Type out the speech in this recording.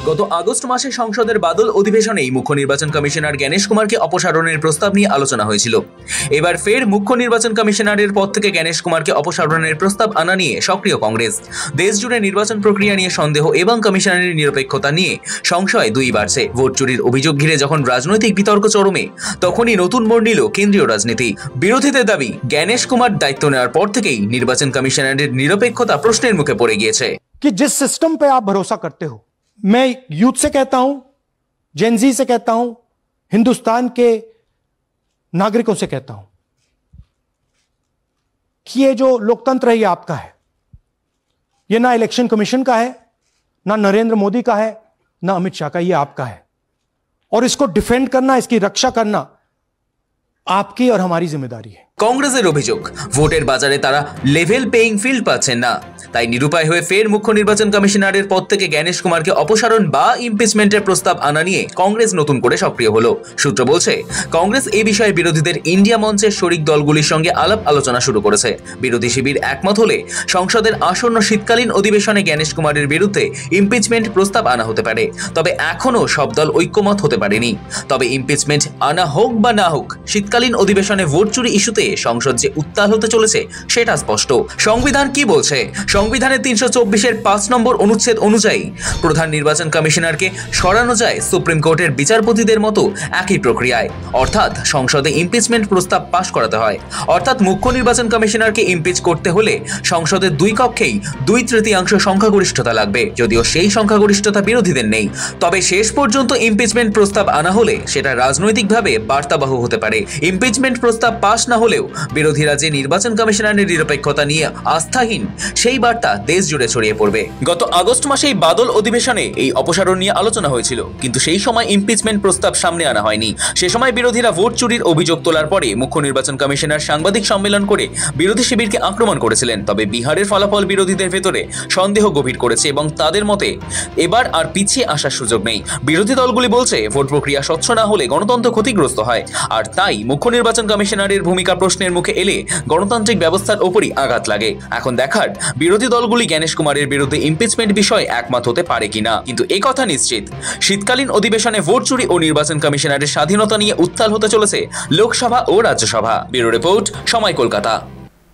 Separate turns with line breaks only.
গত আগস্ট মাসে সংসদের বাদল অধিবেশনেই মুখ্য নির্বাচন কমিশনার জ্ঞানেশ কুমারকে অপসারণের প্রস্তাব নিয়ে আলোচনা হয়েছিল। এবার ফের মুখ্য নির্বাচন কমিশনারের পদ থেকে জ্ঞানেশ কুমারকে অপসারণের প্রস্তাব আনা নিয়ে সক্রিয় কংগ্রেস। দেশজুড়ে নির্বাচন প্রক্রিয়া নিয়ে সন্দেহ এবং কমিশনারের নিরপেক্ষতা নিয়ে সংশয় দুই বাড়ছে। ভোট চুরির অভিযোগ ঘিরে যখন রাজনৈতিক বিতর্ক চরমে, তখনই নতুন মোড় নিল কেন্দ্রীয় রাজনীতি। বিরোধীদের দাবি, জ্ঞানেশ কুমার দায়িত্ব নেওয়ার পর থেকেই নির্বাচন কমিশনারের নিরপেক্ষতা প্রশ্নের মুখে পড়ে গিয়েছে।
कि जिस सिस्टम पे आप भरोसा करते हो, मैं यूथ से कहता हूं, जेनजी से कहता हूं, हिंदुस्तान के नागरिकों से कहता हूं कि ये जो लोकतंत्र है ये आपका है। ये ना इलेक्शन कमीशन का है, ना नरेंद्र मोदी का है, ना अमित शाह का, ये आपका है। और इसको डिफेंड करना, इसकी रक्षा करना आपकी और हमारी जिम्मेदारी है।
কংগ্রেসের অভিযোগ, ভোটের বাজারে তারা লেভেল পেইং ফিল্ড পাচ্ছেন না, তাই নিরুপায় হয়ে ফের মুখ্য নির্বাচন কমিশনারের পদ থেকে জ্ঞানেশ কুমারকে অপসারণ বা ইমপিচমেন্টের প্রস্তাব আনা নিয়ে কংগ্রেস নতুন করে সক্রিয় হলো। সূত্র বলছে, কংগ্রেস এই বিষয়ে বিরোধীদের ইন্ডিয়া মঞ্চের শরিক দলগুলির সঙ্গে আলাপ আলোচনা শুরু করেছে। বিরোধী শিবির একমত হলে সংসদের আসন্ন শীতকালীন অধিবেশনে জ্ঞানেশ কুমারের বিরুদ্ধে ইমপিচমেন্ট প্রস্তাব আনা হতে পারে। তবে এখনও সব দল ঐক্যমত হতে পারেনি। তবে ইমপিচমেন্ট আনা হোক বা না হোক, শীতকালীন অধিবেশনে ভোট চুরি ইস্যুতে সংসদ যে উত্তাল হতে চলেছে সেটা স্পষ্ট। সংবিধান কি বলছে? সংবিধানের ৩২৪-এর ৫ নম্বর অনুচ্ছেদ অনুযায়ী প্রধান নির্বাচন কমিশনারকে সরানো যায় সুপ্রিম কোর্টের বিচারপতিদের মতো একই প্রক্রিয়ায়। অর্থাৎ সংসদে ইমপিচমেন্ট প্রস্তাব পাশ করাতে হয়। অর্থাৎ মুখ্য নির্বাচন কমিশনারকে ইমপিচ করতে হলে সংসদের দুই কক্ষেই ২/৩ সংখ্যাগরিষ্ঠতা লাগবে, যদিও সেই সংখ্যাগরিষ্ঠতা বিরোধীদের নেই। তবে শেষ পর্যন্ত ইমপিচমেন্ট প্রস্তাব আনা হলে সেটা রাজনৈতিকভাবে বার্তাবাহক হতে পারে। ইমপিচমেন্ট প্রস্তাব পাশ না হলেও বিরোধীরা যে নির্বাচন কমিশনারের নিরপেক্ষতা নিয়ে আস্থাহীন, সেই বার্তা দেশ জুড়ে ছড়িয়ে পড়বে। গত আগস্ট মাসেই বাদল অধিবেশনে এই অপসারণ নিয়ে আলোচনা হয়েছিল, কিন্তু সেই সময় ইমপিচমেন্ট প্রস্তাব সামনে আনা হয়নি। সে সময় বিরোধীরা ভোট চুরির অভিযোগ তোলার পরে মুখ্য নির্বাচন কমিশনার সাংবাদিক সম্মেলন করে বিরোধী শিবিরকে আক্রমণ করেছিলেন। তবে বিহারের ফলাফল বিরোধীদের ভেতরে সন্দেহ গভীর করেছে এবং তাদের মতে এবার আর পিছিয়ে আসার সুযোগ নেই। বিরোধী দলগুলি বলছে, ভোট প্রক্রিয়া স্বচ্ছ না হলে গণতন্ত্র ক্ষতিগ্রস্ত হয়, আর তাই মুখ্য নির্বাচন কমিশনারের ভূমিকা প্রশ্নের মুখে এলে গণতান্ত্রিক ব্যবস্থার ওপরই আঘাত লাগে। এখন দেখার, বিরোধী দলগুলি জ্ঞানেশ কুমারের বিরুদ্ধে ইমপিচমেন্ট বিষয়ে একমত হতে পারে কিনা। কিন্তু এই কথা নিশ্চিত, শীতকালীন অধিবেশনে ভোট চুরি ও নির্বাচন কমিশনারের স্বাধীনতা নিয়ে উত্তাল হতে চলেছে লোকসভা ও রাজ্যসভা। ব্যুরো রিপোর্ট, সময়, কলকাতা।